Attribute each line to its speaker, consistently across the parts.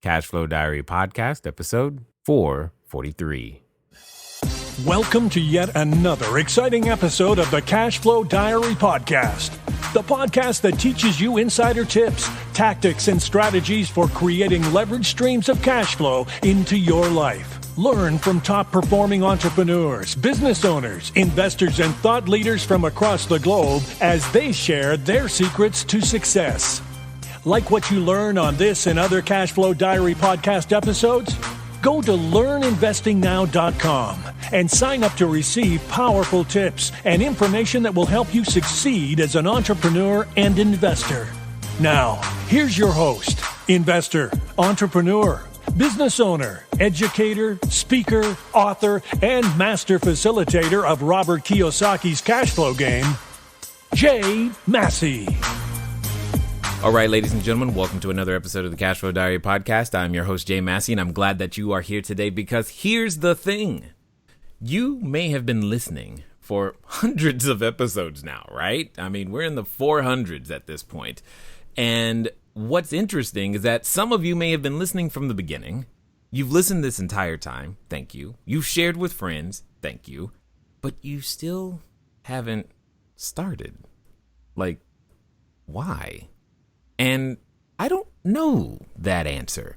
Speaker 1: Cash Flow Diary Podcast, episode 443.
Speaker 2: Welcome to yet another exciting episode of the Cash Flow Diary Podcast, the podcast that teaches you insider tips, tactics, and strategies for creating leverage streams of cash flow into your life. Learn from top-performing entrepreneurs, business owners, investors, and thought leaders from across the globe as they share their secrets to success. Like what you learn on this and other Cash Flow Diary Podcast episodes? Go to learninvestingnow.com and sign up to receive powerful tips and information that will help you succeed as an entrepreneur and investor. Now, here's your host, investor, entrepreneur, business owner, educator, speaker, author, and master facilitator of Robert Kiyosaki's cash flow game, Jay Massey.
Speaker 1: All right, ladies and gentlemen, welcome to another episode of the Cash Flow Diary Podcast. I'm your host, Jay Massey, and I'm glad that you are here today because here's the thing. You may have been listening for hundreds of episodes now, right? I mean, we're in the 400s at this point. And what's interesting is that some of you may have been listening from the beginning. You've listened this entire time. Thank you. You've shared with friends. Thank you. But you still haven't started. Like, why? And I don't know that answer.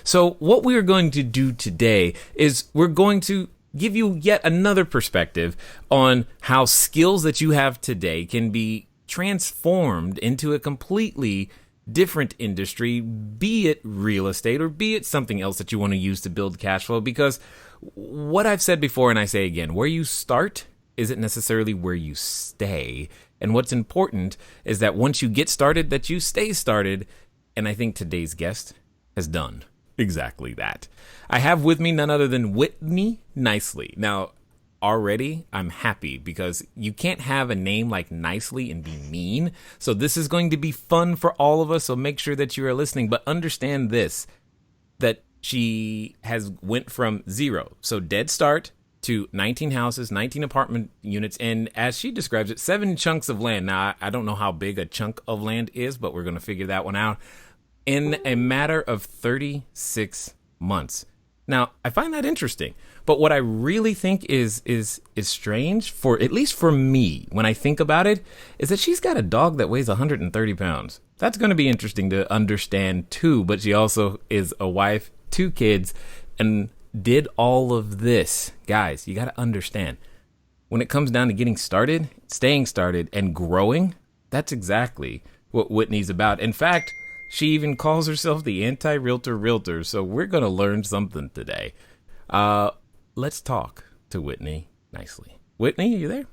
Speaker 1: So what we are going to do today is we're going to give you yet another perspective on how skills that you have today can be transformed into a completely different industry, be it real estate or be it something else that you want to use to build cash flow. Because what I've said before, and I say again, where you start isn't necessarily where you stay. And what's important is that once you get started, that you stay started. And I think today's guest has done exactly that. I have with me none other than Whitney Nicely. Now, already I'm happy because you can't have a name like Nicely and be mean. So this is going to be fun for all of us. So make sure that you are listening. But understand this, that she has went from zero, so dead start, to 19 houses, 19 apartment units, and as she describes it, 7 chunks of land. Now, I don't know how big a chunk of land is, but we're going to figure that one out in a matter of 36 months. Now, I find that interesting, but what I really think is strange, for at least for me, when I think about it, is that she's got a dog that weighs 130 pounds. That's going to be interesting to understand too, but she also is a wife, 2 kids, and did all of this. Guys, you got to understand, when it comes down to getting started, staying started, and growing, that's exactly what Whitney's about. In fact, she even calls herself the anti-realtor realtor, so we're going to learn something today. Let's talk to Whitney Nicely. Whitney, are you there?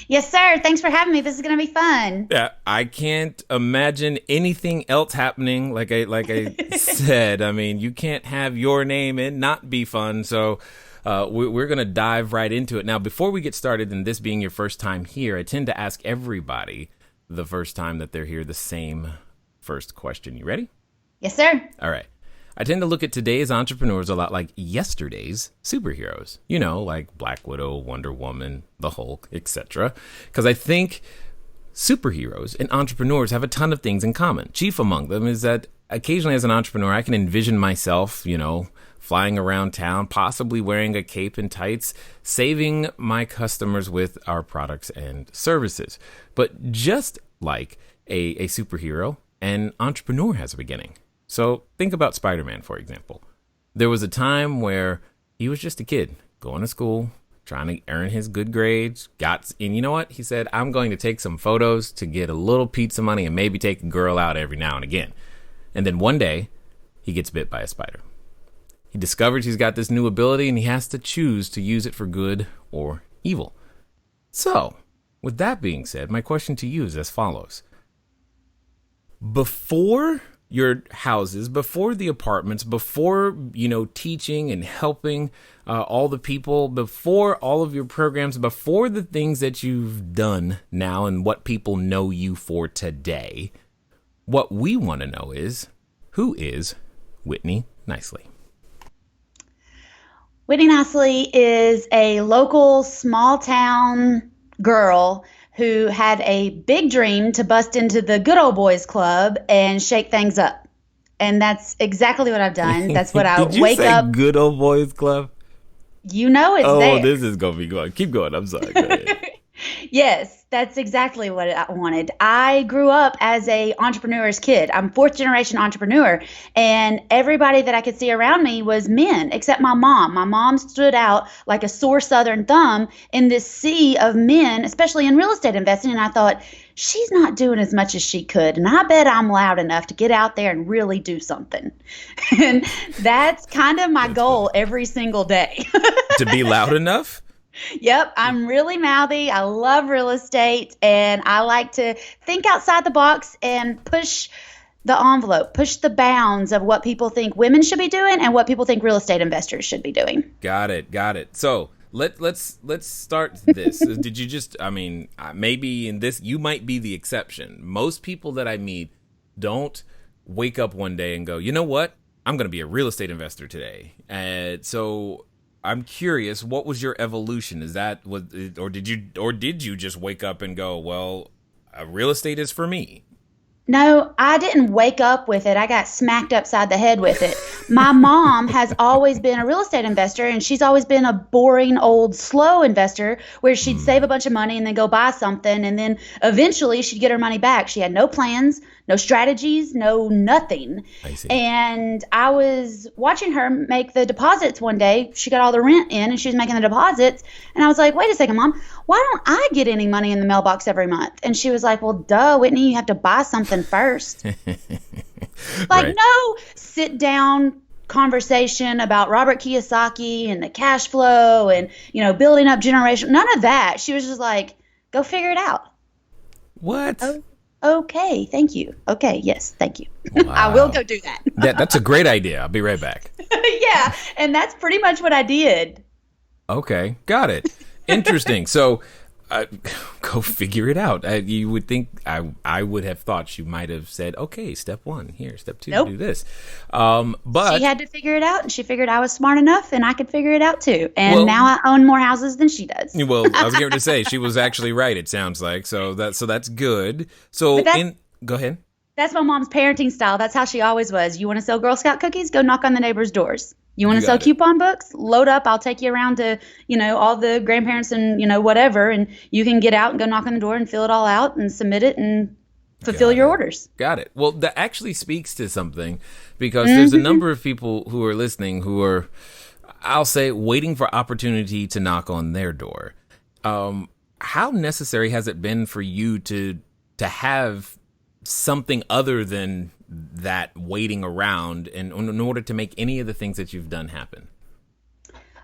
Speaker 3: Yes, sir. Thanks for having me. This is going to be fun.
Speaker 1: Yeah, I can't imagine anything else happening. Like I said, I mean, you can't have your name and not be fun. So we're going to dive right into it. Now, before we get started, and this being your first time here, I tend to ask everybody the first time that they're here the same first question. You ready?
Speaker 3: Yes, sir.
Speaker 1: All right. I tend to look at today's entrepreneurs a lot like yesterday's superheroes, you know, like Black Widow, Wonder Woman, the Hulk, etc. Because I think superheroes and entrepreneurs have a ton of things in common. Chief among them is that occasionally as an entrepreneur, I can envision myself, you know, flying around town, possibly wearing a cape and tights, saving my customers with our products and services. But just like a superhero, an entrepreneur has a beginning. So think about Spider-Man, for example. There was a time where he was just a kid going to school, trying to earn his good grades, and you know what? He said, I'm going to take some photos to get a little pizza money and maybe take a girl out every now and again. And then one day, he gets bit by a spider. He discovers he's got this new ability and he has to choose to use it for good or evil. So, with that being said, my question to you is as follows. Before your houses, before the apartments, before, you know, teaching and helping all the people, before all of your programs, before the things that you've done now and what people know you for today, what we want to know is, who is Whitney Nicely?
Speaker 3: Whitney Nicely is a local small town girl who had a big dream to bust into the good old boys club and shake things up. And that's exactly what I've done. That's what I
Speaker 1: Did you
Speaker 3: wake
Speaker 1: say
Speaker 3: up.
Speaker 1: good old boys club?
Speaker 3: You know it's there.
Speaker 1: Oh, this is going to be good. Keep going. I'm sorry. Go ahead.
Speaker 3: Yes, that's exactly what I wanted. I grew up as a entrepreneur's kid. I'm fourth generation entrepreneur, and everybody that I could see around me was men, except my mom. My mom stood out like a sore Southern thumb in this sea of men, especially in real estate investing. And I thought, she's not doing as much as she could, and I bet I'm loud enough to get out there and really do something. And that's kind of my goal every single day.
Speaker 1: To be loud enough?
Speaker 3: Yep, I'm really mouthy. I love real estate, and I like to think outside the box and push the envelope, push the bounds of what people think women should be doing and what people think real estate investors should be doing.
Speaker 1: Got it. So let's start this. Did you just? I mean, maybe in this you might be the exception. Most people that I meet don't wake up one day and go, you know what? I'm going to be a real estate investor today. And so I'm curious, what was your evolution? Or did you just wake up and go, well, real estate is for me?
Speaker 3: No, I didn't wake up with it. I got smacked upside the head with it. My mom has always been a real estate investor, and she's always been a boring, old, slow investor where she'd save a bunch of money and then go buy something, and then eventually she'd get her money back. She had no plans, no strategies, no nothing.
Speaker 1: I see.
Speaker 3: And I was watching her make the deposits one day. She got all the rent in, and she was making the deposits. And I was like, wait a second, Mom, why don't I get any money in the mailbox every month? And she was like, well, duh, Whitney, you have to buy something first.
Speaker 1: Right.
Speaker 3: No sit down conversation about Robert Kiyosaki and the cash flow and, building up generation. None of that. She was just like, go figure it out.
Speaker 1: What?
Speaker 3: Oh, okay. Thank you. Okay. Yes. Thank you.
Speaker 1: Wow.
Speaker 3: I will go do that.
Speaker 1: That's a great idea. I'll be right back.
Speaker 3: Yeah. And that's pretty much what I did.
Speaker 1: Okay. Got it. Interesting. So go figure it out. You would think I would have thought you might have said, okay, step one here, step two,
Speaker 3: Nope.
Speaker 1: do this. But
Speaker 3: She had to figure it out, and she figured I was smart enough and I could figure it out too. And
Speaker 1: Well-
Speaker 3: now I own more houses than she does.
Speaker 1: well, I was going to say she was actually right. It sounds like that's good. So
Speaker 3: But that's-
Speaker 1: go ahead.
Speaker 3: That's my mom's parenting style. That's how she always was. You want to sell Girl Scout cookies? Go knock on the neighbor's doors. You want
Speaker 1: You
Speaker 3: to sell
Speaker 1: got it.
Speaker 3: coupon books? Load up. I'll take you around to, all the grandparents and, whatever. And you can get out and go knock on the door and fill it all out and submit it and fulfill
Speaker 1: Got
Speaker 3: your
Speaker 1: it.
Speaker 3: orders.
Speaker 1: Got it. Well, that actually speaks to something because there's a number of people who are listening who are, I'll say, waiting for opportunity to knock on their door. How necessary has it been for you to have something other than that waiting around in order to make any of the things that you've done happen?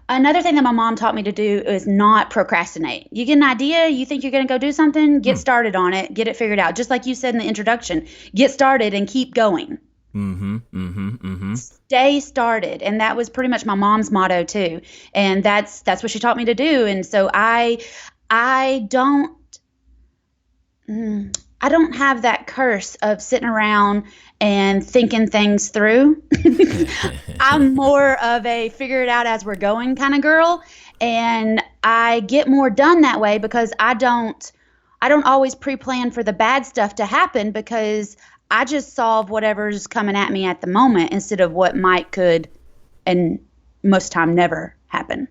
Speaker 3: Another thing that my mom taught me to do is not procrastinate. You get an idea, you think you're going to go do something, get started on it, get it figured out. Just like you said in the introduction, get started and keep going. Stay started. And that was pretty much my mom's motto too. And that's what she taught me to do. And so I don't have that curse of sitting around and thinking things through. I'm more of a figure it out as we're going kind of girl. And I get more done that way because I don't always pre-plan for the bad stuff to happen because I just solve whatever's coming at me at the moment instead of what might, could, and most time never happen.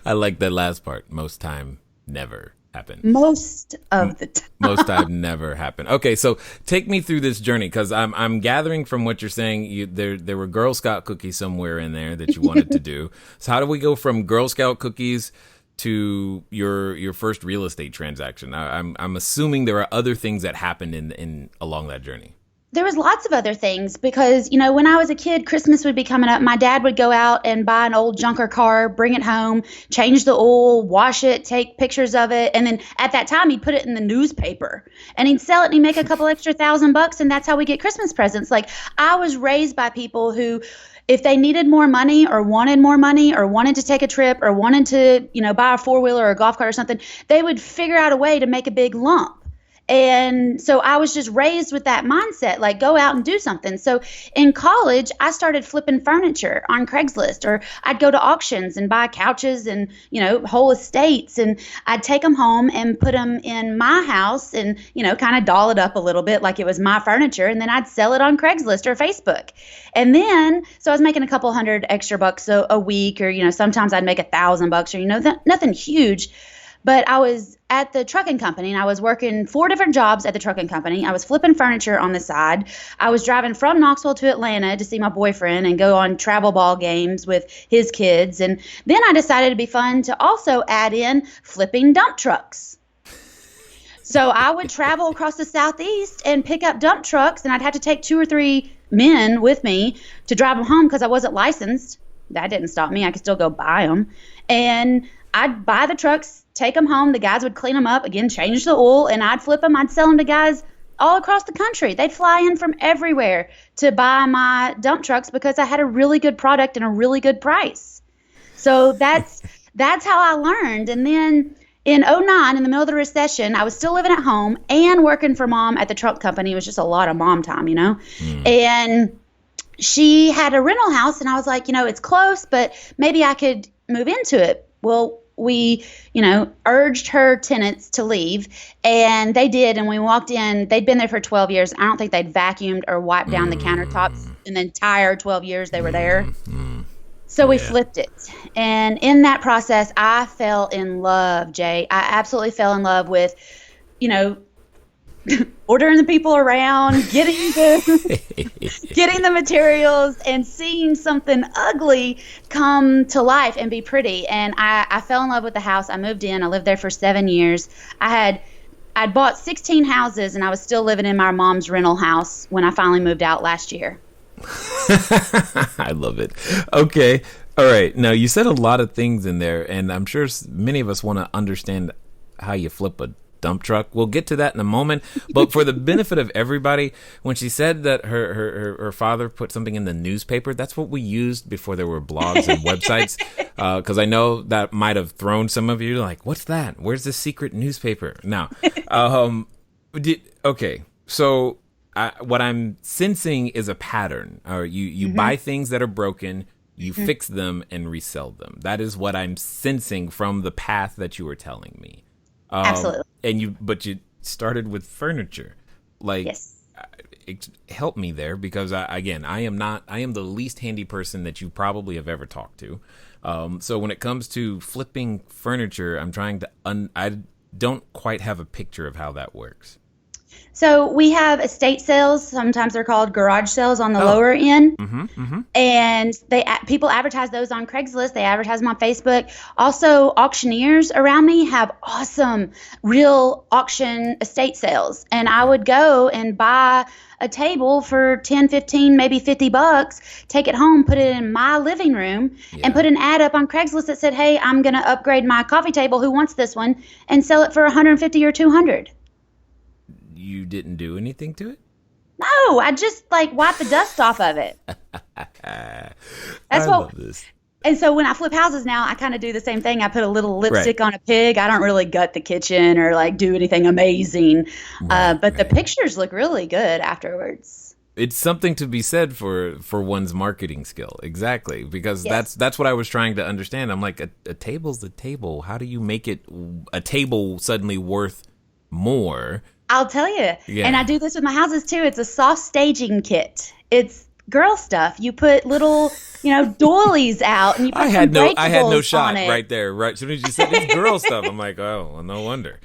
Speaker 1: I like that last part. Most time, never happen.
Speaker 3: Most of the time.
Speaker 1: Most time never happen. Okay, so take me through this journey because I'm gathering from what you're saying. There were Girl Scout cookies somewhere in there that you wanted to do. So how do we go from Girl Scout cookies to your first real estate transaction? I'm assuming there are other things that happened in along that journey.
Speaker 3: There was lots of other things because, when I was a kid, Christmas would be coming up. My dad would go out and buy an old junker car, bring it home, change the oil, wash it, take pictures of it. And then at that time, he'd put it in the newspaper and he'd sell it and he'd make a couple extra $1,000. And that's how we get Christmas presents. Like I was raised by people who, if they needed more money or wanted more money or wanted to take a trip or wanted to, buy a 4-wheeler or a golf cart or something, they would figure out a way to make a big lump. And so I was just raised with that mindset, like go out and do something. So in college, I started flipping furniture on Craigslist, or I'd go to auctions and buy couches and, whole estates. And I'd take them home and put them in my house and, kind of doll it up a little bit like it was my furniture. And then I'd sell it on Craigslist or Facebook. And then, so I was making a couple hundred extra bucks a week, or, sometimes I'd make $1,000 or, nothing huge. But I was at the trucking company, and I was working 4 different jobs at the trucking company. I was flipping furniture on the side. I was driving from Knoxville to Atlanta to see my boyfriend and go on travel ball games with his kids. And then I decided it'd be fun to also add in flipping dump trucks. So I would travel across the Southeast and pick up dump trucks, and I'd have to take 2 or 3 men with me to drive them home because I wasn't licensed. That didn't stop me. I could still go buy them. And I'd buy the trucks, take them home. The guys would clean them up, again, change the oil, and I'd flip them. I'd sell them to guys all across the country. They'd fly in from everywhere to buy my dump trucks because I had a really good product and a really good price. So that's how I learned. And then in 2009, in the middle of the recession, I was still living at home and working for mom at the truck company. It was just a lot of mom time, And she had a rental house, and I was like, it's close, but maybe I could move into it. Well, we, urged her tenants to leave, and they did. And we walked in. They'd been there for 12 years. I don't think they'd vacuumed or wiped down the countertops in the entire 12 years they were there. So we flipped it. And in that process, I fell in love, Jay. I absolutely fell in love with, ordering the people around, getting the materials, and seeing something ugly come to life and be pretty. And I fell in love with the house. I moved in. I lived there for 7 years. I'd bought 16 houses, and I was still living in my mom's rental house when I finally moved out last year.
Speaker 1: I love it. Okay. All right. Now, you said a lot of things in there, and I'm sure many of us want to understand how you flip a dump truck. We'll get to that in a moment. But for the benefit of everybody, when she said that her father put something in the newspaper, that's what we used before there were blogs and websites. Because I know that might have thrown some of you like, what's that? Where's the secret newspaper? Now, okay. So what I'm sensing is a pattern. You buy things that are broken, you fix them and resell them. That is what I'm sensing from the path that you were telling me.
Speaker 3: Absolutely.
Speaker 1: But you started with furniture. Like,
Speaker 3: yes.
Speaker 1: Help me there, because I am the least handy person that you probably have ever talked to. So when it comes to flipping furniture, I'm trying to, I don't quite have a picture of how that works.
Speaker 3: So we have estate sales. Sometimes they're called garage sales on the lower end. And people advertise those on Craigslist. They advertise them on Facebook. Also, auctioneers around me have awesome real auction estate sales. And I would go and buy a table for 10, 15, maybe $50, take it home, put it in my living room, and put an ad up on Craigslist that said, hey, I'm going to upgrade my coffee table. Who wants this one? And sell it for $150 or $200.
Speaker 1: You didn't do anything to it?
Speaker 3: No, I just wipe the dust off of it.
Speaker 1: I love this.
Speaker 3: And so when I flip houses now, I kind of do the same thing. I put a little lipstick on a pig. I don't really gut the kitchen or do anything amazing. But the pictures look really good afterwards.
Speaker 1: It's something to be said for one's marketing skill. Exactly. Because that's what I was trying to understand. I'm like, a table's a table. How do you make it a table suddenly worth more?
Speaker 3: I'll tell you. Yeah. And I do this with my houses too. It's a soft staging kit. It's girl stuff. You put little, doilies out, and you put I had no shot
Speaker 1: right there. Right. As soon as you said it's girl stuff, I'm like, oh, well, no wonder.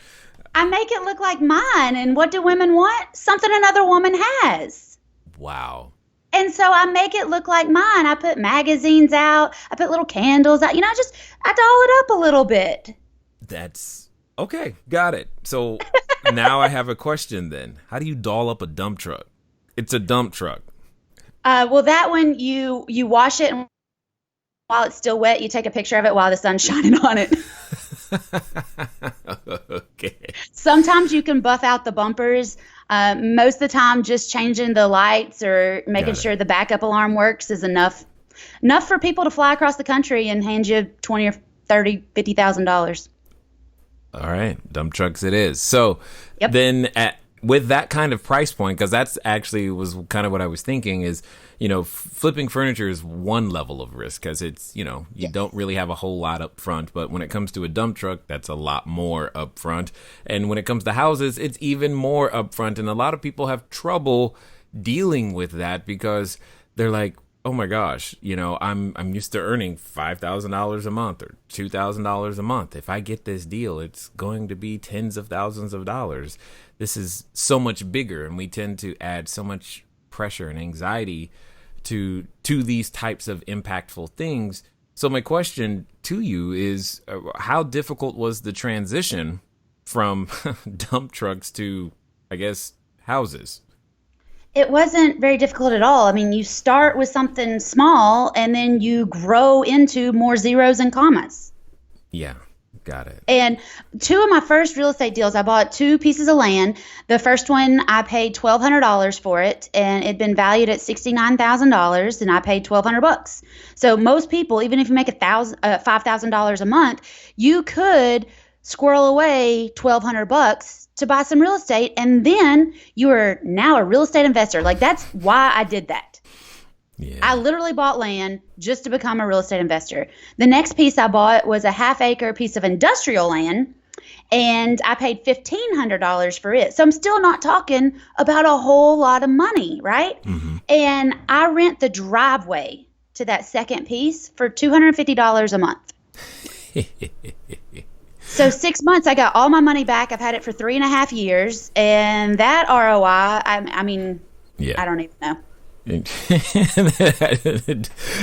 Speaker 3: I make it look like mine. And what do women want? Something another woman has.
Speaker 1: Wow.
Speaker 3: And so I make it look like mine. I put magazines out. I put little candles out. I doll it up a little bit.
Speaker 1: That's okay. Got it. So now I have a question then. How do you doll up a dump truck? It's a dump truck.
Speaker 3: Well, that one, you wash it, and while it's still wet, you take a picture of it while the sun's shining on it.
Speaker 1: Okay.
Speaker 3: Sometimes you can buff out the bumpers. Most of the time, just changing the lights or making sure the backup alarm works is enough for people to fly across the country and hand you $20,000 or $30,000, $50,000.
Speaker 1: All right, dump trucks it is. So
Speaker 3: Yep.
Speaker 1: then with that kind of price point, because that's actually was kind of what I was thinking is, flipping furniture is one level of risk because it's, you
Speaker 3: Yes.
Speaker 1: don't really have a whole lot up front. But when it comes to a dump truck, that's a lot more up front. And when it comes to houses, it's even more up front. And a lot of people have trouble dealing with that because they're like, oh my gosh, I'm used to earning $5,000 a month or $2,000 a month. If I get this deal, it's going to be tens of thousands of dollars. This is so much bigger, and we tend to add so much pressure and anxiety to these types of impactful things. So my question to you is, how difficult was the transition from dump trucks to, I guess, houses?
Speaker 3: It wasn't very difficult at all. I mean, you start with something small and then you grow into more zeros and commas.
Speaker 1: Yeah, got it.
Speaker 3: And two of my first real estate deals, I bought two pieces of land. The first one, I paid $1,200 for it, and it'd been valued at $69,000, and I paid $1,200. So most people, even if you make $5,000 a month, you could squirrel away $1,200 to buy some real estate, and then you are now a real estate investor. Like, that's why I did that.
Speaker 1: Yeah.
Speaker 3: I literally bought land just to become a real estate investor. The next piece I bought was a half-acre piece of industrial land, and I paid $1,500 for it. So I'm still not talking about a whole lot of money, right?
Speaker 1: Mm-hmm.
Speaker 3: And I rent the driveway to that second piece for $250 a month. So 6 months, I got all my money back. I've had it for 3.5 years, and that ROI, I mean,
Speaker 1: Yeah.
Speaker 3: I don't even know.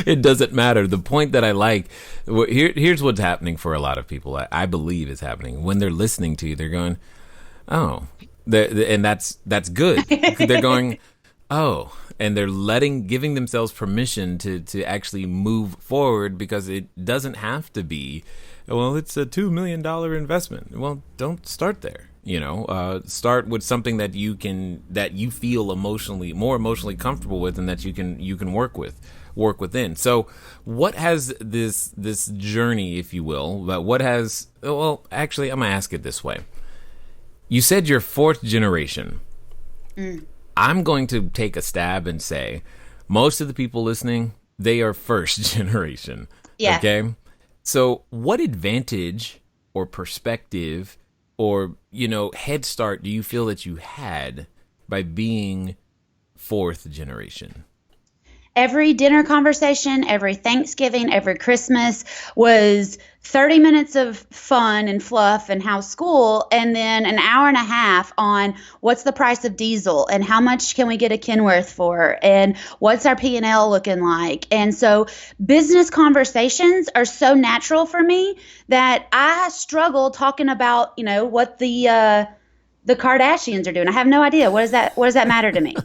Speaker 1: It doesn't matter. The point that I like, here's what's happening for a lot of people. I believe is happening when they're listening to you. They're going, "Oh," and that's good. They're going, "Oh," and they're giving themselves permission to actually move forward because it doesn't have to be, well, it's a $2 million investment. Well, don't start there. Start with something that you feel more emotionally comfortable with, and that you can work within. So what has this journey, if you will, actually, I'm gonna ask it this way. You said you're fourth generation. I'm going to take a stab and say most of the people listening, they are first generation.
Speaker 3: Yeah.
Speaker 1: Okay. So what advantage or perspective or, head start do you feel that you had by being fourth generation?
Speaker 3: Every dinner conversation, every Thanksgiving, every Christmas was 30 minutes of fun and fluff and house school, and then an hour and a half on what's the price of diesel and how much can we get a Kenworth for and what's our P&L looking like. And so business conversations are so natural for me that I struggle talking about, what the Kardashians are doing. I have no idea. What does that matter to me?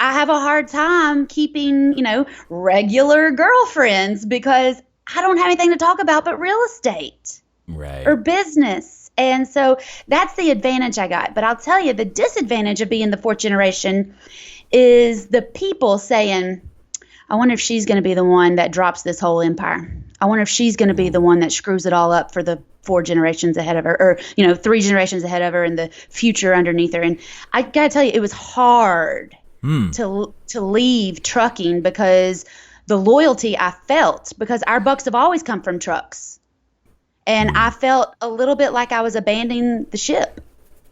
Speaker 3: I have a hard time keeping, regular girlfriends because I don't have anything to talk about but real estate,
Speaker 1: right,
Speaker 3: or business. And so that's the advantage I got. But I'll tell you, the disadvantage of being the fourth generation is the people saying, I wonder if she's going to be the one that drops this whole empire. I wonder if she's going to be the one that screws it all up for the 4 generations ahead of her, or 3 generations ahead of her and the future underneath her. And I got to tell you, it was hard to leave trucking because the loyalty I felt, because our bucks have always come from trucks. And I felt a little bit like I was abandoning the ship.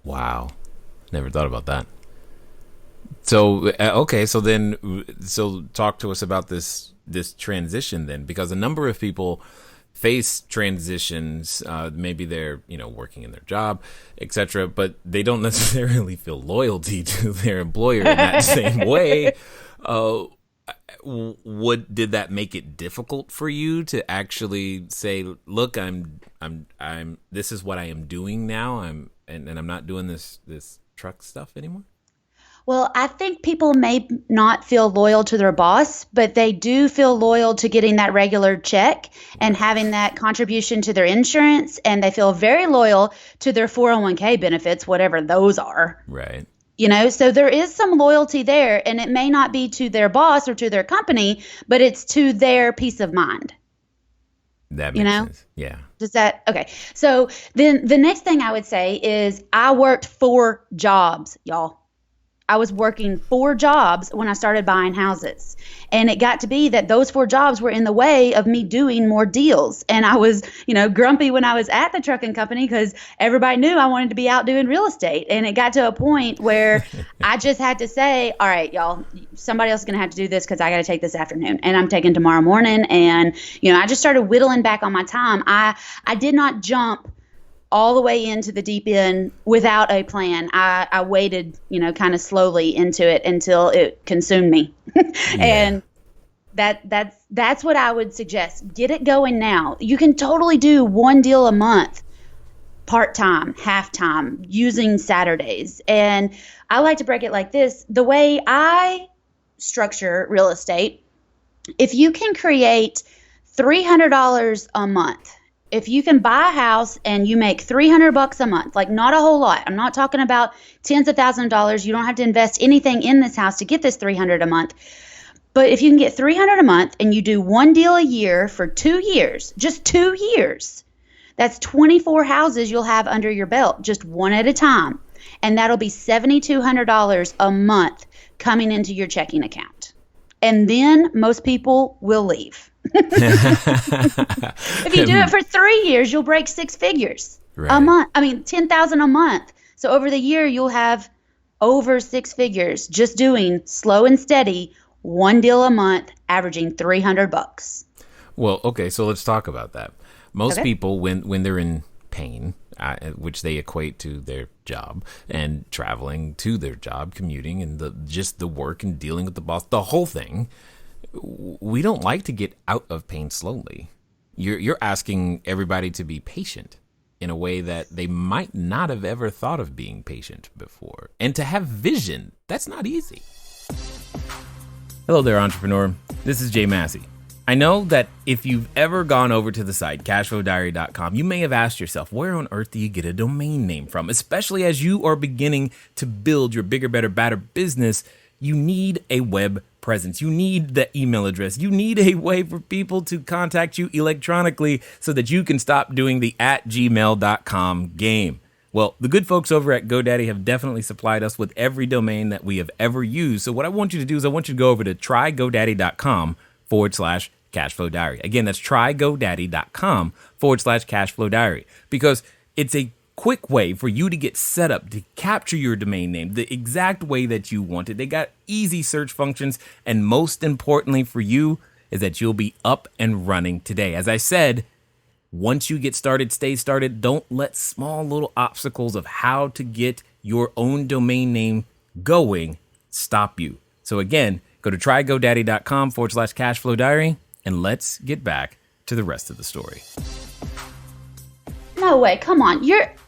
Speaker 1: Wow. Never thought about that. So, okay. So talk to us about this transition then, because a number of people face transitions. Maybe they're, working in their job, etc., but they don't necessarily feel loyalty to their employer in that same way. Did that make it difficult for you to actually say, look, I'm this is what I am doing now. And I'm not doing this truck stuff anymore?
Speaker 3: Well, I think people may not feel loyal to their boss, but they do feel loyal to getting that regular check and having that contribution to their insurance. And they feel very loyal to their 401k benefits, whatever those are.
Speaker 1: Right.
Speaker 3: So there is some loyalty there, and it may not be to their boss or to their company, but it's to their peace of mind.
Speaker 1: That makes sense. Yeah.
Speaker 3: Does that, okay. So then the next thing I would say is I worked 4 jobs, y'all. I was working 4 jobs when I started buying houses. And it got to be that those 4 jobs were in the way of me doing more deals. And I was, grumpy when I was at the trucking company because everybody knew I wanted to be out doing real estate. And it got to a point where I just had to say, all right, y'all, somebody else is going to have to do this because I got to take this afternoon. And I'm taking tomorrow morning. And, I just started whittling back on my time. I did not jump all the way into the deep end without a plan. I waited, kind of slowly into it until it consumed me. And that's what I would suggest. Get it going now. You can totally do 1 deal a month, part-time, half-time, using Saturdays. And I like to break it like this. The way I structure real estate, if you can create $300 a month, if you can buy a house and you make $300 a month, like not a whole lot. I'm not talking about tens of thousands of dollars. You don't have to invest anything in this house to get this $300 a month. But if you can get $300 a month and you do 1 deal a year for 2 years, just 2 years, that's 24 houses you'll have under your belt, just one at a time. And that'll be $7,200 a month coming into your checking account. And then most people will leave. If you do it for 3 years, you'll break 6 figures a month. I mean, $10,000 a month. So over the year, you'll have over 6 figures just doing slow and steady 1 deal a month, averaging $300.
Speaker 1: Well, okay, so let's talk about that. Most people, when they're in pain, which they equate to their job and traveling to their job, commuting, and the work and dealing with the boss, the whole thing. We don't like to get out of pain slowly. You're asking everybody to be patient in a way that they might not have ever thought of being patient before. And to have vision, that's not easy. Hello there, entrepreneur. This is Jay Massey. I know that if you've ever gone over to the site, cashflowdiary.com, you may have asked yourself, where on earth do you get a domain name from? Especially as you are beginning to build your bigger, better, badder business, you need a web presence. You need the email address. You need a way for people to contact you electronically so that you can stop doing the @gmail.com game. Well, the good folks over at GoDaddy have definitely supplied us with every domain that we have ever used. So what I want you to do is I want you to go over to trygodaddy.com/cashflowdiary. Again, that's trygodaddy.com/cashflowdiary, because it's a quick way for you to get set up to capture your domain name the exact way that you want it. They got easy search functions, and most importantly for you is that you'll be up and running today. As I said, once you get started, stay started. Don't let small little obstacles of how to get your own domain name going stop you. So again, go to trygodaddy.com/cashflowdiary, and let's get back to the rest of the story.
Speaker 3: No way. Come on.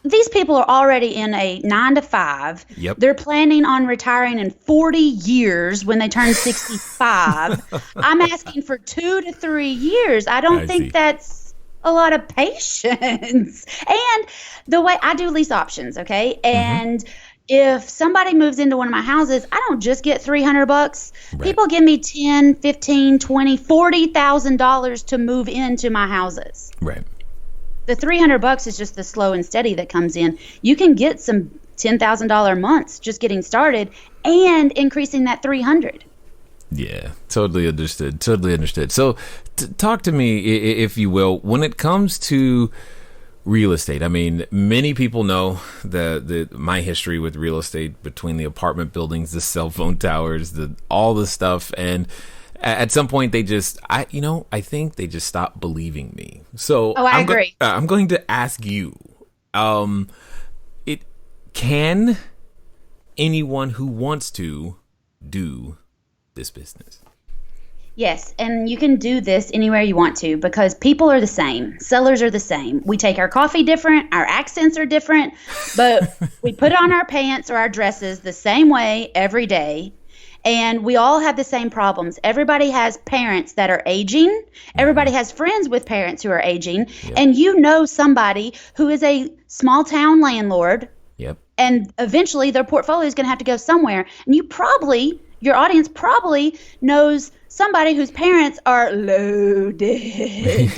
Speaker 3: These people are already in a 9 to 5.
Speaker 1: Yep.
Speaker 3: They're planning on retiring in 40 years when they turn 65. I'm asking for 2 to 3 years. I don't think that's a lot of patience. And the way I do lease options, okay? And if somebody moves into one of my houses, I don't just get $300. Right. People give me $10, $15, $20, $40,000 to move into my houses.
Speaker 1: Right.
Speaker 3: The $300 is just the slow and steady that comes in. You can get some $10,000 months just getting started and increasing that $300.
Speaker 1: Yeah, totally understood. So talk to me, if you will, when it comes to real estate. I mean, many people know my history with real estate, between the apartment buildings, the cell phone towers, all the stuff, and at some point I think they just stopped believing me. So
Speaker 3: I agree.
Speaker 1: I'm going to ask you, can anyone who wants to do this business?
Speaker 3: Yes, and you can do this anywhere you want to, because people are the same. Sellers are the same. We take our coffee different, our accents are different, but we put on our pants or our dresses the same way every day. And we all have the same problems. Everybody has parents that are aging. Everybody has friends with parents who are aging. Yep. And you know somebody who is a small town landlord.
Speaker 1: Yep.
Speaker 3: And eventually their portfolio is going to have to go somewhere. And you probably, your audience probably knows somebody whose parents are loaded,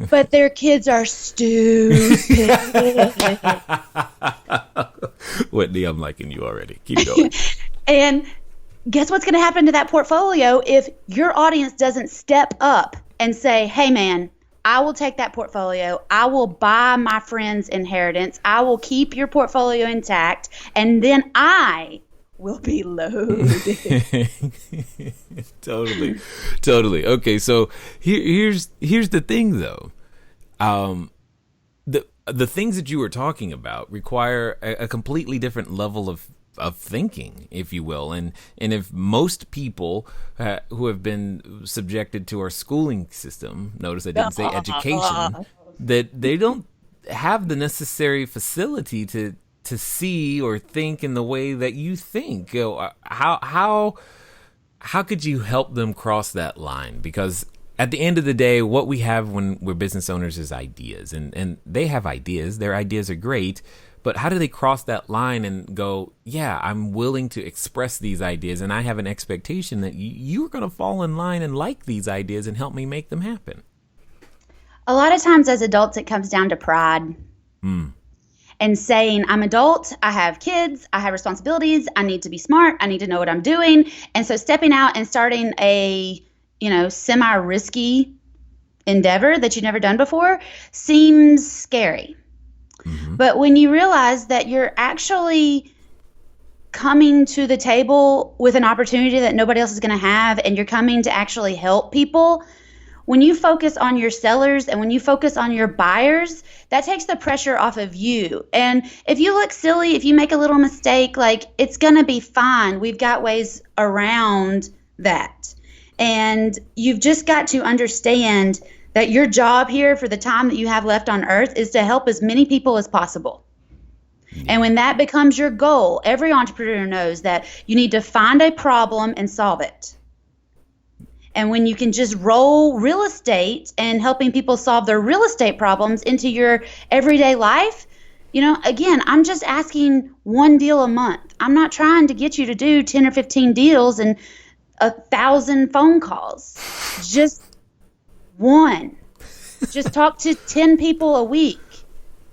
Speaker 3: but their kids are stupid.
Speaker 1: Whitney, I'm liking you already. Keep going.
Speaker 3: And guess what's going to happen to that portfolio if your audience doesn't step up and say, hey, man, I will take that portfolio. I will buy my friend's inheritance. I will keep your portfolio intact. And then I will be loaded.
Speaker 1: Totally. Okay, so here's the thing, though. The things that you were talking about require a completely different level of thinking, if you will, and if most people who have been subjected to our schooling system, notice I didn't say education, that they don't have the necessary facility to see or think in the way that you think. How could you help them cross that line? Because at the end of the day, what we have when we're business owners is ideas, and they have ideas. Their ideas are great. But how do they cross that line and go, yeah, I'm willing to express these ideas, and I have an expectation that you're going to fall in line and like these ideas and help me make them happen?
Speaker 3: A lot of times as adults, it comes down to pride. And saying, I'm adult, I have kids, I have responsibilities, I need to be smart, I need to know what I'm doing. And so stepping out and starting a, semi-risky endeavor that you've never done before seems scary. But when you realize that you're actually coming to the table with an opportunity that nobody else is going to have, and you're coming to actually help people, when you focus on your sellers and when you focus on your buyers, that takes the pressure off of you. And if you look silly, if you make a little mistake, it's going to be fine. We've got ways around that. And you've just got to understand that your job here for the time that you have left on earth is to help as many people as possible. And when that becomes your goal, every entrepreneur knows that you need to find a problem and solve it. And when you can just roll real estate and helping people solve their real estate problems into your everyday life, again, I'm just asking one deal a month. I'm not trying to get you to do 10 or 15 deals and 1,000 phone calls. Just one. Just talk to 10 people a week.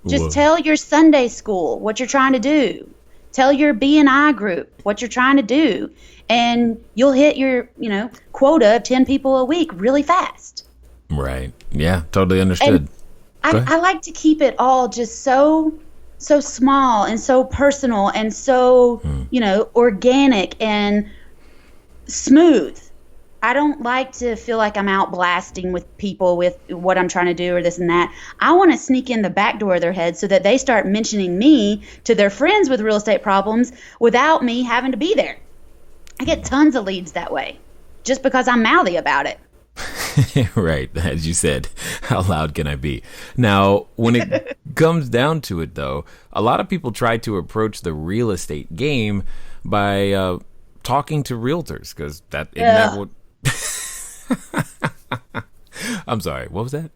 Speaker 3: Just tell your Sunday school what you're trying to do. Tell your B&I group what you're trying to do. And you'll hit your, quota of 10 people a week really fast.
Speaker 1: Right. Yeah, totally understood.
Speaker 3: I like to keep it all just so small and so personal and so, organic and smooth. I don't like to feel like I'm out blasting with people with what I'm trying to do or this and that. I want to sneak in the back door of their head so that they start mentioning me to their friends with real estate problems without me having to be there. I get tons of leads that way just because I'm mouthy about it.
Speaker 1: Right. As you said, how loud can I be? Now, when it comes down to it, though, a lot of people try to approach the real estate game by talking to realtors because isn't that what... I'm sorry, what was that?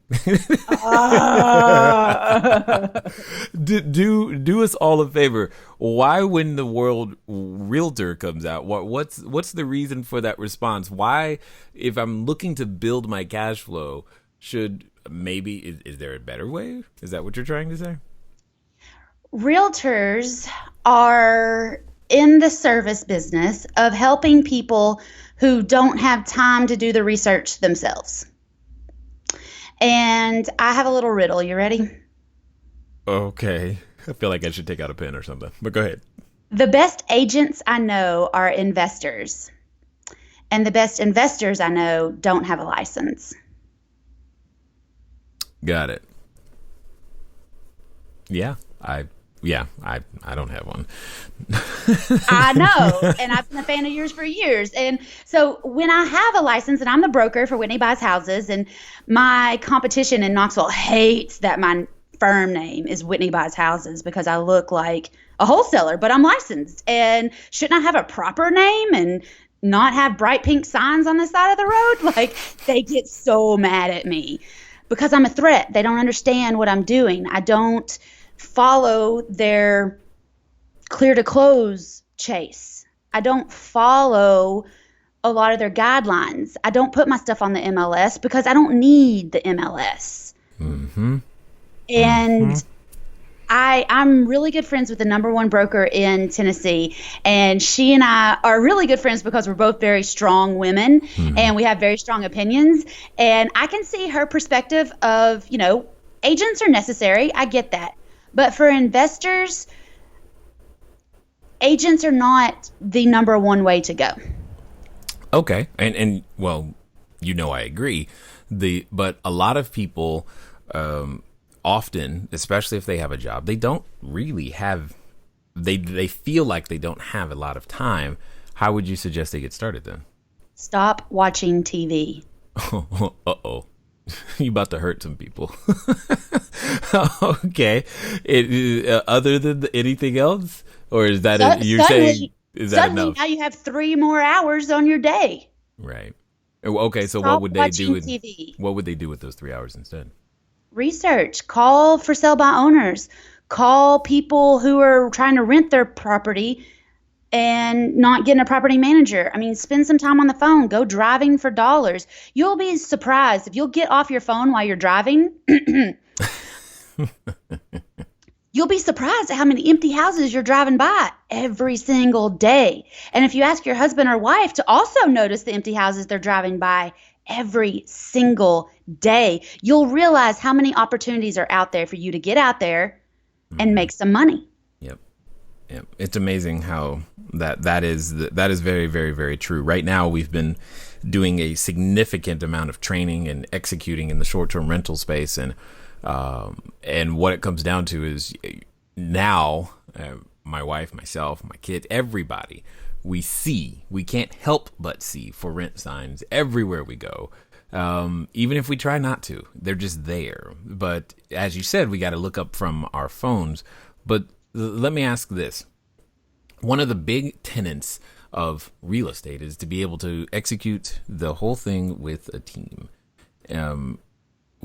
Speaker 1: Do us all a favor. Why, when the word realtor comes out, what's the reason for that response? Why, if I'm looking to build my cash flow, should maybe is there a better way? Is that what you're trying to say?
Speaker 3: Realtors are in the service business of helping people who don't have time to do the research themselves. And I have a little riddle. You ready?
Speaker 1: Okay. I feel like I should take out a pen or something, but go ahead.
Speaker 3: The best agents I know are investors. And the best investors I know don't have a license.
Speaker 1: Got it. Yeah, I don't have one.
Speaker 3: I know, and I've been a fan of yours for years. And so when I have a license, and I'm the broker for Whitney Buys Houses, and my competition in Knoxville hates that my firm name is Whitney Buys Houses because I look like a wholesaler, but I'm licensed. And shouldn't I have a proper name and not have bright pink signs on the side of the road? Like, they get so mad at me because I'm a threat. They don't understand what I'm doing. I don't follow their clear to close chase. I don't follow a lot of their guidelines. I don't put my stuff on the MLS because I don't need the MLS.
Speaker 1: Mm-hmm.
Speaker 3: And I'm really good friends with the number one broker in Tennessee, and she and I are really good friends because we're both very strong women, and we have very strong opinions. And I can see her perspective of, agents are necessary. I get that. But for investors, agents are not the number one way to go.
Speaker 1: Okay. And well, I agree. But a lot of people, often, especially if they have a job, they don't really have, they feel like they don't have a lot of time. How would you suggest they get started then?
Speaker 3: Stop watching TV.
Speaker 1: Uh-oh. You about to hurt some people. Okay. Other than anything else? Or is that, is that enough?
Speaker 3: Now you have 3 more hours on your day.
Speaker 1: Right. Okay, so what would they do with TV? What would they do with those 3 hours instead?
Speaker 3: Research, call for sale by owners, call people who are trying to rent their property and not getting a property manager. I mean, spend some time on the phone, go driving for dollars. You'll be surprised if you'll get off your phone while you're driving. You'll be surprised at how many empty houses you're driving by every single day. And if you ask your husband or wife to also notice the empty houses they're driving by every single day, you'll realize how many opportunities are out there for you to get out there and make some money.
Speaker 1: Yep. It's amazing how that is very, very, very true. Right now, we've been doing a significant amount of training and executing in the short-term rental space, and what it comes down to is now my wife, myself, my kid, everybody, we can't help but see for rent signs everywhere we go. Even if we try not to, they're just there. But as you said, we got to look up from our phones. But let me ask this. One of the big tenets of real estate is to be able to execute the whole thing with a team.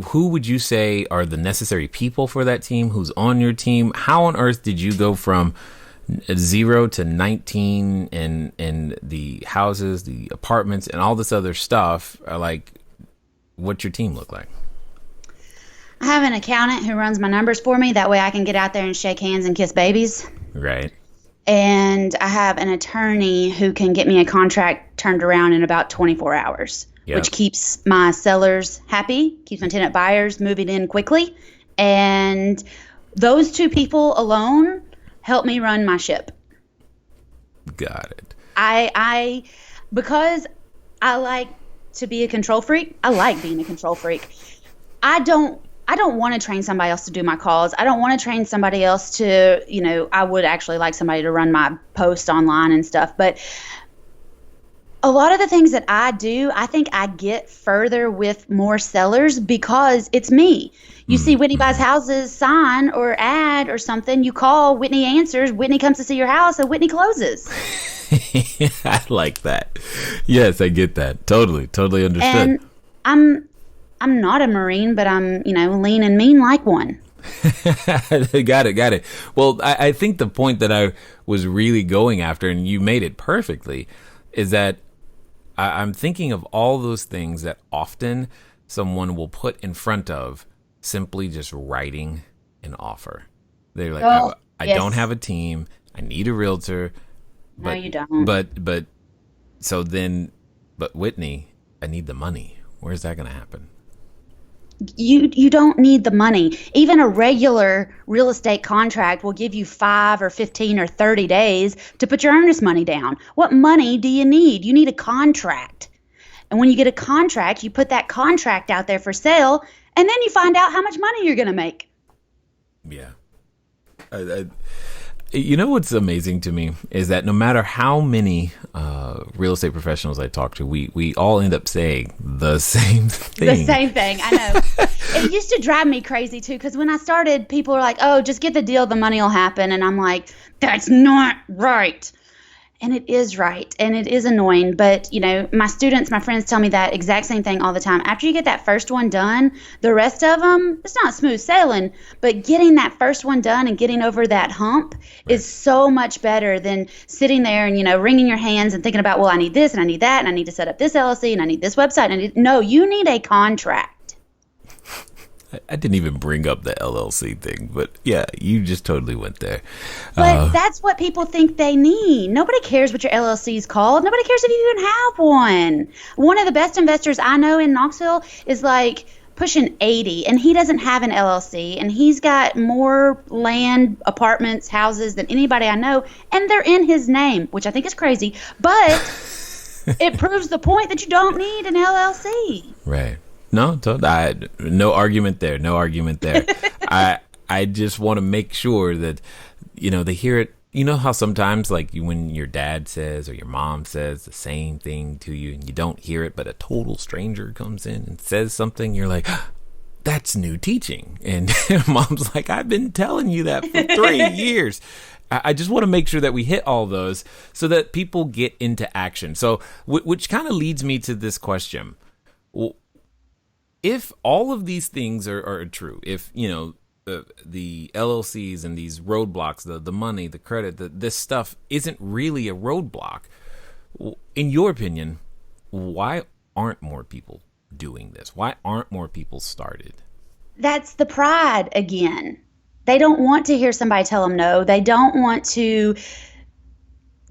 Speaker 1: Who would you say are the necessary people for that team? Who's on your team? How on earth did you go from 0 to 19 in the houses, the apartments, and all this other stuff? Like, what's your team look like?
Speaker 3: I have an accountant who runs my numbers for me. That way I can get out there and shake hands and kiss babies.
Speaker 1: Right.
Speaker 3: And I have an attorney who can get me a contract turned around in about 24 hours. Yep. Which keeps my sellers happy, keeps my tenant buyers moving in quickly. And those 2 people alone help me run my ship.
Speaker 1: Got it.
Speaker 3: Because I like to be a control freak. I like being a control freak. I don't want to train somebody else to do my calls. I don't want to train somebody else to, I would actually like somebody to run my post online and stuff. But a lot of the things that I do, I think I get further with more sellers because it's me. You see Whitney Buys Houses sign or ad or something, you call, Whitney answers, Whitney comes to see your house, and Whitney closes.
Speaker 1: I like that. Yes, I get that. Totally understood.
Speaker 3: And I'm not a Marine, but I'm, lean and mean like one.
Speaker 1: Got it. Well, I think the point that I was really going after, and you made it perfectly, is that I'm thinking of all those things that often someone will put in front of simply just writing an offer. They're like, I don't have a team. I need a realtor.
Speaker 3: No, you don't.
Speaker 1: But Whitney, I need the money. Where's that going to happen?
Speaker 3: You don't need the money. Even a regular real estate contract will give you 5 or 15 or 30 days to put your earnest money down. What money do you need? You need a contract. And when you get a contract, you put that contract out there for sale, and then you find out how much money you're going to make.
Speaker 1: Yeah. You know what's amazing to me is that no matter how many real estate professionals I talk to, we all end up saying the same thing.
Speaker 3: The same thing, I know. It used to drive me crazy too, because when I started, people were like, "Oh, just get the deal, the money will happen," and I'm like, "That's not right." And it is right. And it is annoying. But, my students, my friends tell me that exact same thing all the time. After you get that first one done, the rest of them, it's not smooth sailing, but getting that first one done and getting over that hump is so much better than sitting there and, wringing your hands and thinking about, well, I need this and I need that and I need to set up this LLC and I need this website. No, you need a contract.
Speaker 1: I didn't even bring up the LLC thing, but yeah, you just totally went there.
Speaker 3: But that's what people think they need. Nobody cares what your LLC is called. Nobody cares if you even have one. One of the best investors I know in Knoxville is like pushing 80, and he doesn't have an LLC, and he's got more land, apartments, houses than anybody I know, and they're in his name, which I think is crazy, but it proves the point that you don't need an LLC.
Speaker 1: Right. No, no argument there. No argument there. I just want to make sure that, they hear it. You know how sometimes like when your dad says or your mom says the same thing to you and you don't hear it, but a total stranger comes in and says something, you're like, that's new teaching. And mom's like, I've been telling you that for 3 years. I just want to make sure that we hit all those so that people get into action. So, which kind of leads me to this question. Well, if all of these things are true, if, the LLCs and these roadblocks, the money, the credit, this stuff isn't really a roadblock, in your opinion, why aren't more people doing this? Why aren't more people started?
Speaker 3: That's the pride again. They don't want to hear somebody tell them no. They don't want to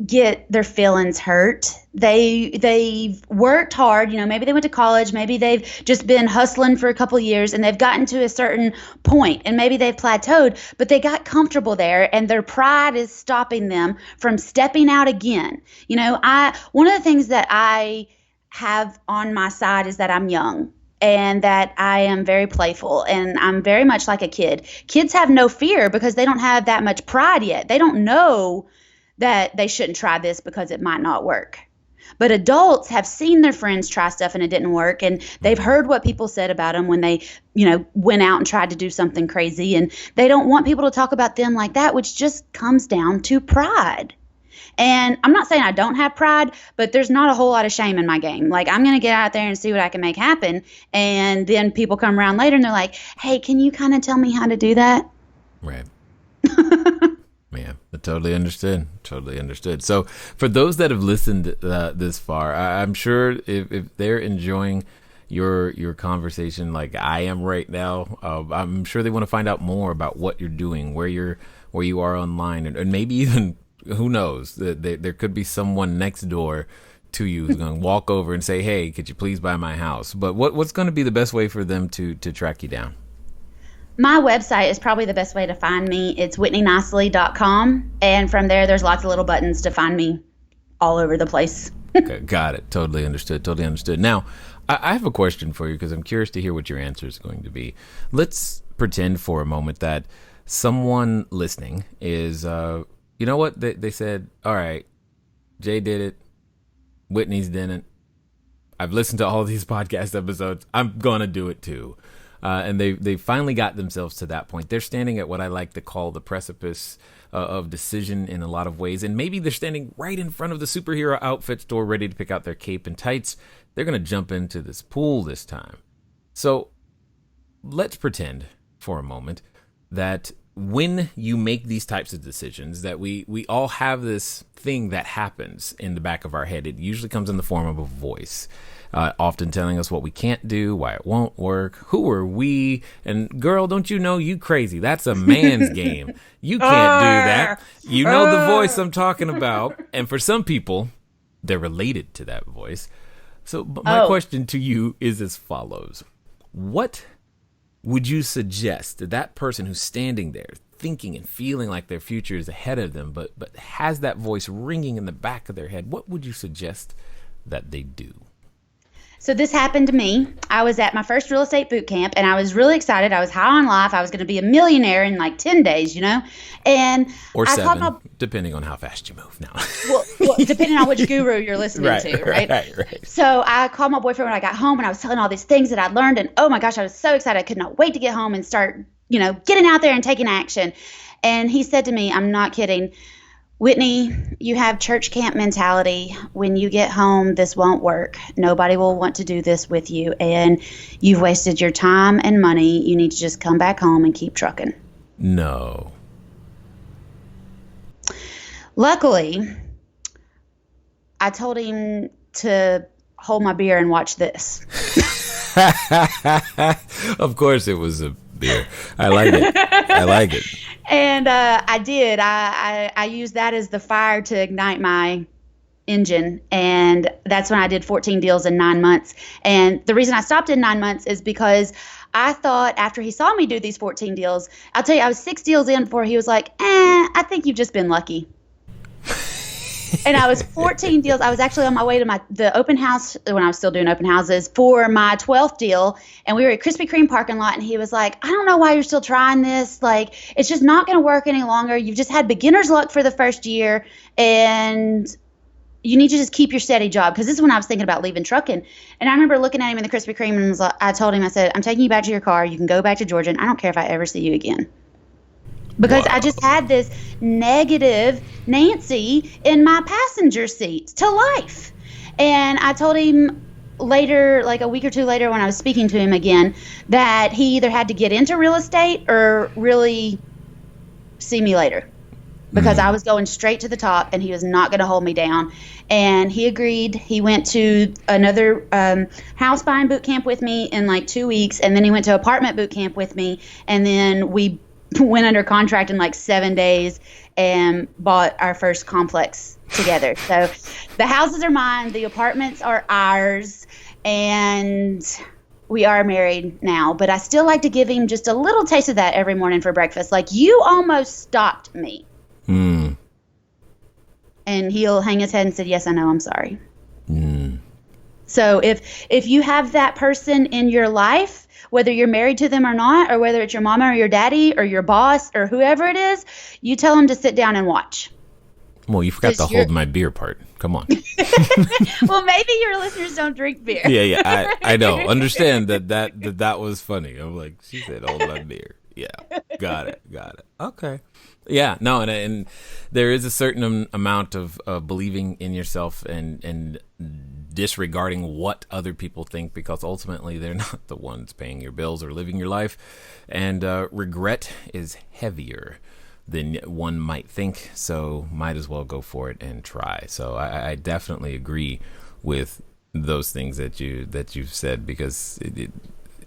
Speaker 3: get their feelings hurt. They've worked hard, maybe they went to college, maybe they've just been hustling for a couple of years and they've gotten to a certain point and maybe they've plateaued, but they got comfortable there and their pride is stopping them from stepping out again. One of the things that I have on my side is that I'm young and that I am very playful and I'm very much like a kid. Kids have no fear because they don't have that much pride yet. They don't know that they shouldn't try this because it might not work. But adults have seen their friends try stuff and it didn't work, and they've heard what people said about them when they, went out and tried to do something crazy, and they don't want people to talk about them like that, which just comes down to pride. And I'm not saying I don't have pride, but there's not a whole lot of shame in my game. Like, I'm going to get out there and see what I can make happen, and then people come around later and they're like, hey, can you kind of tell me how to do that?
Speaker 1: Right. Yeah, I totally understood. Totally understood. So for those that have listened this far, I'm sure if they're enjoying your conversation like I am right now, I'm sure they want to find out more about what you're doing, where you are online, and maybe even, who knows, there could be someone next door to you who's going to walk over and say, hey, could you please buy my house? But what's going to be the best way for them to track you down?
Speaker 3: My website is probably the best way to find me. It's whitneynicely.com. And from there, there's lots of little buttons to find me all over the place.
Speaker 1: Okay, got it. Totally understood. Totally understood. Now, I have a question for you because I'm curious to hear what your answer is going to be. Let's pretend for a moment that someone listening is, you know what? They said, all right, Jay did it. Whitney's didn't. I've listened to all these podcast episodes. I'm going to do it too. And they finally got themselves to that point. They're standing at what I like to call the precipice of decision in a lot of ways. And maybe they're standing right in front of the superhero outfit store ready to pick out their cape and tights. They're going to jump into this pool this time. So let's pretend for a moment that when you make these types of decisions, that we all have this thing that happens in the back of our head. It usually comes in the form of a voice. Often telling us what we can't do, why it won't work, who are we, and girl, don't you know you crazy? That's a man's game. You can't do that. You know the voice I'm talking about. And for some people, they're related to that voice. So my question to you is as follows. What would you suggest to that person who's standing there thinking and feeling like their future is ahead of them, but has that voice ringing in the back of their head? What would you suggest that they do?
Speaker 3: So this happened to me. I was at my first real estate boot camp and I was really excited. I was high on life. I was going to be a millionaire in like 10 days, and
Speaker 1: or
Speaker 3: I
Speaker 1: 7, depending on how fast you move now.
Speaker 3: well, depending on which guru you're listening to, right?
Speaker 1: Right.
Speaker 3: So I called my boyfriend when I got home and I was telling all these things that I learned. And oh my gosh, I was so excited. I could not wait to get home and start, getting out there and taking action. And he said to me, I'm not kidding, Whitney, you have church camp mentality. When you get home, this won't work. Nobody will want to do this with you, and you've wasted your time and money. You need to just come back home and keep trucking.
Speaker 1: No.
Speaker 3: Luckily, I told him to hold my beer and watch this.
Speaker 1: Of course it was a beer. I like it. I like it.
Speaker 3: And I did. I used that as the fire to ignite my engine. And that's when I did 14 deals in 9 months. And the reason I stopped in 9 months is because I thought after he saw me do these 14 deals, I'll tell you, I was 6 deals in before he was like, I think you've just been lucky. And I was 14 deals. I was actually on my way to the open house when I was still doing open houses for my 12th deal. And we were at Krispy Kreme parking lot. And he was like, I don't know why you're still trying this. Like, it's just not going to work any longer. You've just had beginner's luck for the first year. And you need to just keep your steady job. Because this is when I was thinking about leaving trucking. And I remember looking at him in the Krispy Kreme and I told him, I said, I'm taking you back to your car. You can go back to Georgia. And I don't care if I ever see you again. Because I just had this negative Nancy in my passenger seat to life. And I told him later, like a week or two later when I was speaking to him again, that he either had to get into real estate or really see me later. Because I was going straight to the top and he was not going to hold me down. And he agreed. He went to another house buying boot camp with me in like 2 weeks. And then he went to apartment boot camp with me. And then we went under contract in like 7 days and bought our first complex together. So the houses are mine, the apartments are ours, and we are married now. But I still like to give him just a little taste of that every morning for breakfast. Like, you almost stopped me. And he'll hang his head and say, yes, I know, I'm sorry. So if you have that person in your life, whether you're married to them or not, or whether it's your mama or your daddy or your boss or whoever it is, you tell them to sit down and watch.
Speaker 1: Well, you forgot the hold my beer part. Come on.
Speaker 3: Well, maybe your listeners don't drink beer.
Speaker 1: Yeah. I know. Understand that was funny. I'm like, she said hold my beer. Yeah. Got it. Okay. Yeah. No, and there is a certain amount of believing in yourself and disregarding what other people think, because ultimately they're not the ones paying your bills or living your life. And regret is heavier than one might think, so might as well go for it and try. So I definitely agree with those things that you've said, because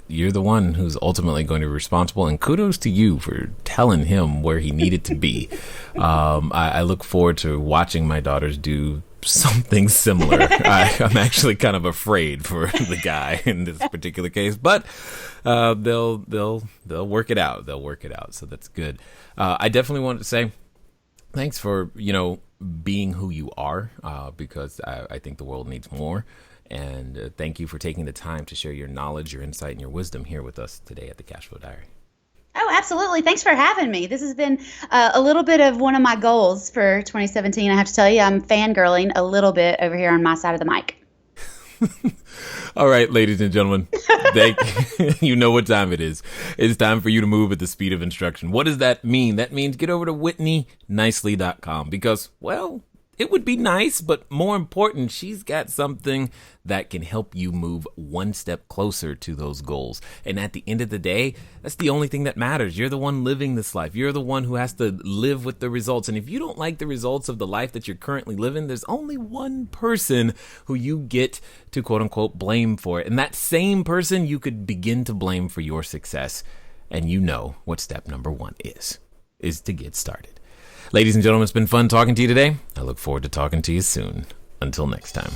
Speaker 1: you're the one who's ultimately going to be responsible, and kudos to you for telling him where he needed to be. I look forward to watching my daughters do something similar. I'm actually kind of afraid for the guy in this particular case, but they'll work it out. So that's good. I definitely wanted to say thanks for being who you are, because I think the world needs more. And thank you for taking the time to share your knowledge, your insight, and your wisdom here with us today at the Cashflow Diary.
Speaker 3: Oh, absolutely. Thanks for having me. This has been a little bit of one of my goals for 2017. I have to tell you, I'm fangirling a little bit over here on my side of the mic.
Speaker 1: All right, ladies and gentlemen, you know what time it is. It's time for you to move at the speed of instruction. What does that mean? That means get over to WhitneyNicely.com, because, well, it would be nice, but more important, she's got something that can help you move one step closer to those goals. And at the end of the day, that's the only thing that matters. You're the one living this life. You're the one who has to live with the results. And if you don't like the results of the life that you're currently living, there's only one person who you get to quote unquote blame for it. And that same person you could begin to blame for your success. And you know what step number 1 is to get started. Ladies and gentlemen, it's been fun talking to you today. I look forward to talking to you soon. Until next time.